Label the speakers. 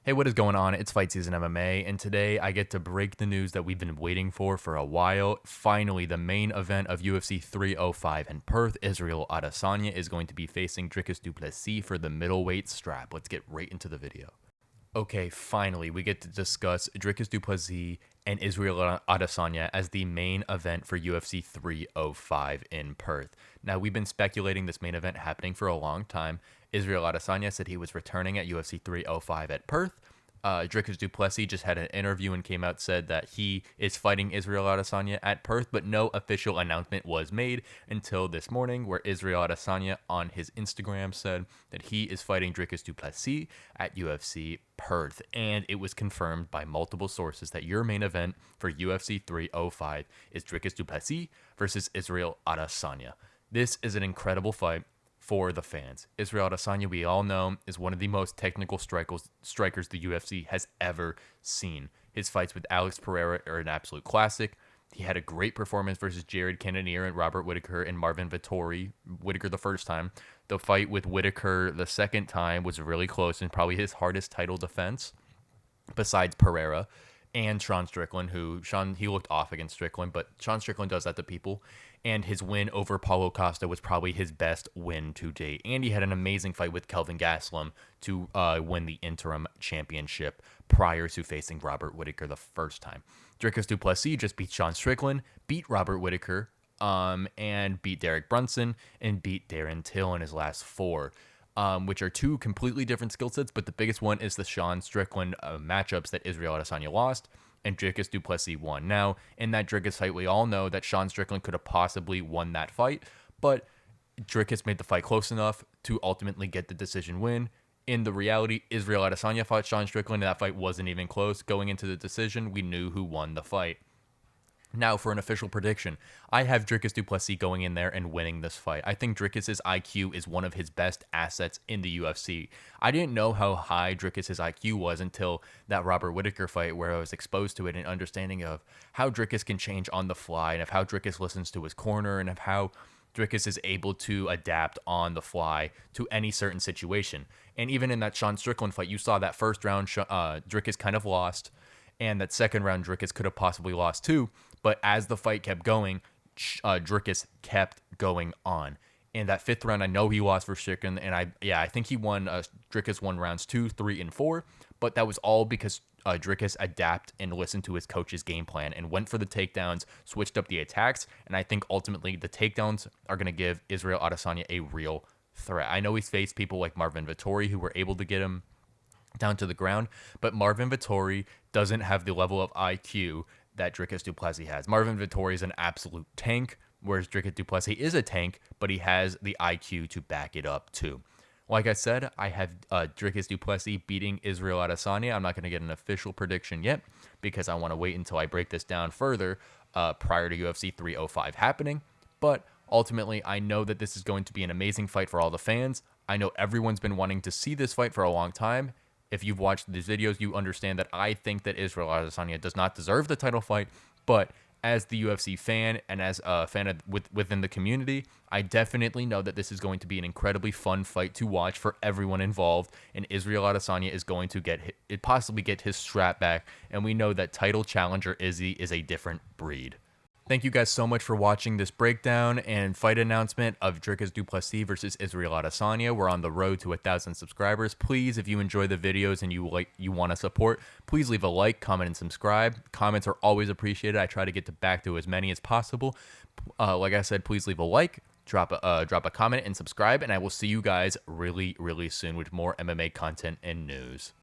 Speaker 1: Hey, what is going on? It's Fight Season MMA, and today I get to break the news that we've been waiting for a while. Finally, the main event of UFC 305 in Perth, Israel Adesanya is going to be facing Dricus du Plessis for the middleweight strap. Let's get right into the video. Okay, finally, we get to discuss Dricus du Plessis and Israel Adesanya as the main event for UFC 305 in Perth. Now, we've been speculating this main event happening for a long time. Israel Adesanya said he was returning at UFC 305 at Perth. Dricus du Plessis just had an interview and came out said that he is fighting Israel Adesanya at Perth, but no official announcement was made until this morning, where Israel Adesanya on his Instagram said that he is fighting Dricus du Plessis at UFC Perth, and it was confirmed by multiple sources that your main event for UFC 305 is Dricus du Plessis versus Israel Adesanya. This is an incredible fight for the fans. Israel Adesanya, we all know, is one of the most technical strikers the UFC has ever seen. His fights with Alex Pereira are an absolute classic. He had a great performance versus Jared Cannonier and Robert Whittaker and Marvin Vettori. Whittaker the first time. The fight with Whittaker the second time was really close and probably his hardest title defense besides Pereira and Sean Strickland, he looked off against Strickland, but Sean Strickland does that to people. And his win over Paulo Costa was probably his best win to date. And he had an amazing fight with Kelvin Gastelum to win the interim championship prior to facing Robert Whittaker the first time. Dricus du Plessis just beat Sean Strickland, beat Robert Whittaker, and beat Derek Brunson, and beat Darren Till in his last four. Which are two completely different skill sets, but the biggest one is the Sean Strickland matchups that Israel Adesanya lost, and Dricus du Plessis won. Now, in that Dricus fight, we all know that Sean Strickland could have possibly won that fight, but Dricus made the fight close enough to ultimately get the decision win. In the reality, Israel Adesanya fought Sean Strickland, and that fight wasn't even close. Going into the decision, we knew who won the fight. Now, for an official prediction, I have Dricus du Plessis going in there and winning this fight. I think Dricus's IQ is one of his best assets in the UFC. I didn't know how high Dricus's IQ was until that Robert Whittaker fight, where I was exposed to it and understanding of how Dricus can change on the fly, and of how Dricus listens to his corner, and of how Dricus is able to adapt on the fly to any certain situation. And even in that Sean Strickland fight, you saw that first round, Dricus kind of lost, and that second round, Dricus could have possibly lost too. But as the fight kept going, Dricus kept going on. In that fifth round, I know he lost for Strickland, and I think he won. Dricus won rounds 2, 3, and 4, but that was all because Dricus adapted and listened to his coach's game plan and went for the takedowns, switched up the attacks, and I think ultimately the takedowns are going to give Israel Adesanya a real threat. I know he's faced people like Marvin Vettori who were able to get him down to the ground, but Marvin Vettori doesn't have the level of IQ that Dricus du Plessis has. Marvin Vettori is an absolute tank, whereas Dricus du Plessis is a tank, but he has the IQ to back it up too. Like I said, I have Dricus du Plessis beating Israel Adesanya. I'm not going to get an official prediction yet because I want to wait until I break this down further prior to UFC 305 happening. But ultimately, I know that this is going to be an amazing fight for all the fans. I know everyone's been wanting to see this fight for a long time. If you've watched these videos, you understand that I think that Israel Adesanya does not deserve the title fight, but as the UFC fan and as a fan within the community, I definitely know that this is going to be an incredibly fun fight to watch for everyone involved, and Israel Adesanya is going to possibly get his strap back, and we know that title challenger Izzy is a different breed. Thank you guys so much for watching this breakdown and fight announcement of Dricus du Plessis versus Israel Adesanya. We're on the road to 1,000 subscribers. Please, if you enjoy the videos and you want to support, please leave a like, comment, and subscribe. Comments are always appreciated. I try to get back to as many as possible. Like I said, please leave a like, drop a comment, and subscribe. And I will see you guys really, really soon with more MMA content and news.